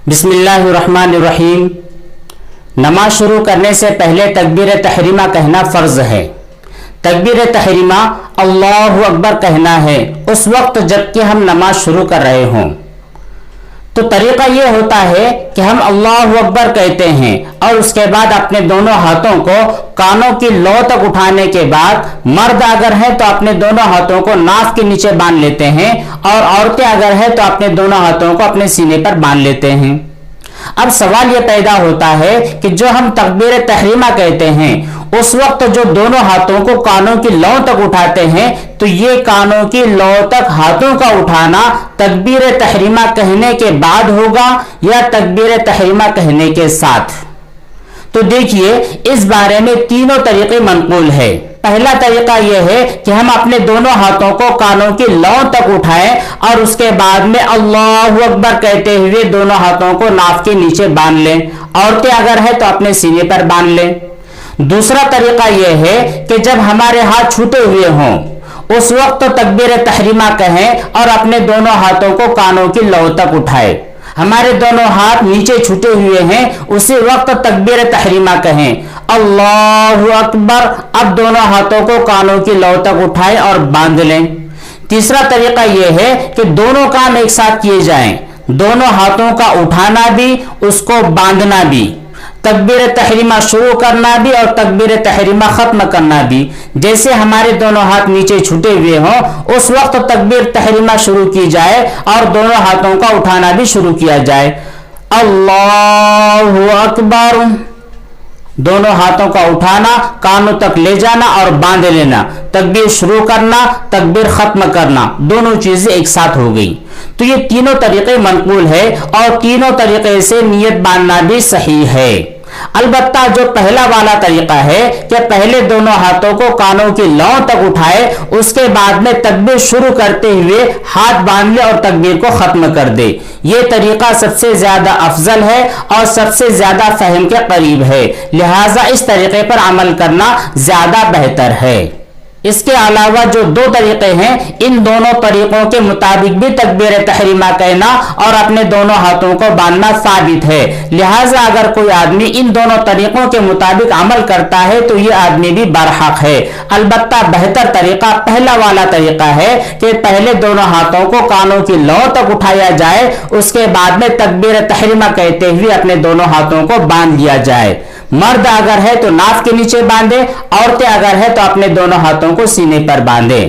بسم اللہ الرحمن الرحیم۔ نماز شروع کرنے سے پہلے تکبیر تحریمہ کہنا فرض ہے۔ تکبیر تحریمہ اللہ اکبر کہنا ہے اس وقت جب کہ ہم نماز شروع کر رہے ہوں۔ تو طریقہ یہ ہوتا ہے کہ ہم اللہ اکبر کہتے ہیں اور اس کے بعد اپنے دونوں ہاتھوں کو کانوں کی لو تک اٹھانے کے بعد مرد اگر ہے تو اپنے دونوں ہاتھوں کو ناف کے نیچے باندھ لیتے ہیں اور عورتیں اگر ہے تو اپنے دونوں ہاتھوں کو اپنے سینے پر باندھ لیتے ہیں۔ اب سوال یہ پیدا ہوتا ہے کہ جو ہم تکبیر تحریمہ کہتے ہیں اس وقت جو دونوں ہاتھوں کو کانوں کی لو تک اٹھاتے ہیں تو یہ کانوں کی لو تک ہاتھوں کا اٹھانا تکبیر تحریمہ کہنے کے بعد ہوگا یا تکبیر تحریمہ کہنے کے ساتھ؟ تو دیکھیے اس بارے میں تینوں طریقے منقول ہے۔ پہلا طریقہ یہ ہے کہ ہم اپنے دونوں ہاتھوں کو کانوں کی لو تک اٹھائیں اور اس کے بعد میں اللہ اکبر کہتے ہوئے دونوں ہاتھوں کو ناف کے نیچے باندھ لیں۔ عورتیں اگر ہے تو اپنے سینے پر باندھ لیں۔ دوسرا طریقہ یہ ہے کہ جب ہمارے ہاتھ چھوٹے ہوئے ہوں اس وقت تکبیر تحریمہ کہیں اور اپنے دونوں ہاتھوں کو کانوں کی لو تک اٹھائیں۔ ہمارے دونوں ہاتھ نیچے چھوٹے ہوئے ہیں اسی وقت تکبیر تحریمہ کہیں اللہ اکبر، اب دونوں ہاتھوں کو کانوں کی لو تک اٹھائیں اور باندھ لیں۔ تیسرا طریقہ یہ ہے کہ دونوں کام ایک ساتھ کیے جائیں، دونوں ہاتھوں کا اٹھانا بھی اس کو باندھنا بھی، تکبیر تحریمہ شروع کرنا بھی اور تکبیر تحریمہ ختم کرنا بھی۔ جیسے ہمارے دونوں ہاتھ نیچے چھوٹے ہوئے ہوں اس وقت تکبیر تحریمہ شروع کی جائے اور دونوں ہاتھوں کا اٹھانا بھی شروع کیا جائے۔ اللہ اکبر، دونوں ہاتھوں کا اٹھانا، کانوں تک لے جانا اور باندھ لینا، تکبیر شروع کرنا، تکبیر ختم کرنا، دونوں چیزیں ایک ساتھ ہو گئی۔ تو یہ تینوں طریقے منقول ہے اور تینوں طریقے سے نیت باندھنا بھی صحیح ہے۔ البتہ جو پہلا والا طریقہ ہے کہ پہلے دونوں ہاتھوں کو کانوں کی لو تک اٹھائے اس کے بعد میں تکبیر شروع کرتے ہوئے ہاتھ باندھ لے اور تکبیر کو ختم کر دے، یہ طریقہ سب سے زیادہ افضل ہے اور سب سے زیادہ فہم کے قریب ہے، لہٰذا اس طریقے پر عمل کرنا زیادہ بہتر ہے۔ اس کے علاوہ جو دو طریقے ہیں ان دونوں طریقوں کے مطابق بھی تکبیر تحریمہ کہنا اور اپنے دونوں ہاتھوں کو باندھنا ثابت ہے، لہٰذا اگر کوئی آدمی ان دونوں طریقوں کے مطابق عمل کرتا ہے تو یہ آدمی بھی برحق ہے۔ البتہ بہتر طریقہ پہلا والا طریقہ ہے کہ پہلے دونوں ہاتھوں کو کانوں کی لو تک اٹھایا جائے اس کے بعد میں تکبیر تحریمہ کہتے ہوئے اپنے دونوں ہاتھوں کو باندھ لیا جائے۔ مرد اگر ہے تو ناف کے نیچے باندھے، عورتیں اگر ہے تو اپنے دونوں ہاتھوں کو سینے پر باندھے۔